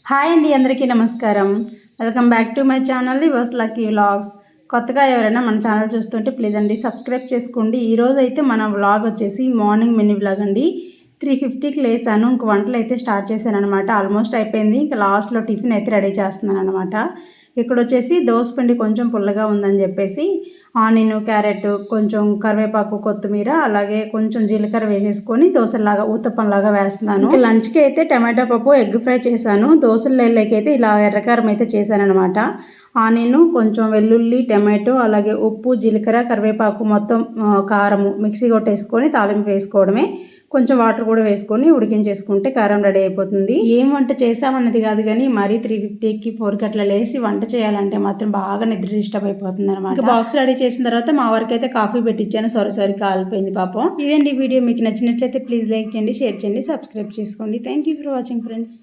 Hi అండి, అందరికీ నమస్కారం. Welcome back to my channel yours lucky vlogs. కొత్తగా ఎవరైనా మన ఛానల్ చూస్తుంటే ప్లీజ్ అండి సబ్స్క్రైబ్ చేసుకోండి. ఈరోజు అయితే మన వ్లాగ్ వచ్చేసి మార్నింగ్ మినీ వ్లాగ్ అండి. 3:50కి లేసాను. ఇంక వంటలు అయితే స్టార్ట్ చేశాను అనమాట. ఆల్మోస్ట్ అయిపోయింది. ఇంకా లాస్ట్లో టిఫిన్ అయితే రెడీ చేస్తున్నాను అనమాట. ఇక్కడ వచ్చేసి దోసపిండి కొంచెం పుల్లగా ఉందని చెప్పేసి ఆనియన్, క్యారెట్, కొంచెం కరివేపాకు, కొత్తిమీర, అలాగే కొంచెం జీలకర్ర వేసేసుకొని దోశలాగా ఊతప్పంలాగా వేస్తున్నాను. లంచ్కి అయితే టమాటా పప్పు, ఎగ్ ఫ్రై చేశాను. దోశలకి అయితే ఇలా ఎర్రకారం అయితే చేశాను అనమాట. ఆనియన్, కొంచెం వెల్లుల్లి, టమాటో, అలాగే ఉప్పు, జీలకర్ర, కరివేపాకు, మొత్తం కారము మిక్సీ కొట్టేసుకొని తాలింపు వేసుకోవడమే. కొంచెం వాటర్ కూడా వేసుకొని ఉడికించేసుకుంటే కారం రెడీ అయిపోతుంది. ఏం వంట చేసామన్నది కాదు కానీ మరీ 3:50కి 4కి అట్లా లేసి వంట చేయాలంటే మాత్రం బాగా నిద్ర డిస్టర్బ్ అయిపోతుంది అనమాట. బాక్స్ రెడీ చేసిన తర్వాత మా వరకు అయితే కాఫీ పెట్టించాను. సొరసరి కాలిపోయింది పాపం. ఇదేంటి వీడియో మీకు నచ్చినట్లయితే ప్లీజ్ లైక్ చేయండి, షేర్ చేయండి, సబ్స్క్రైబ్ చేసుకోండి. Thank you for watching friends.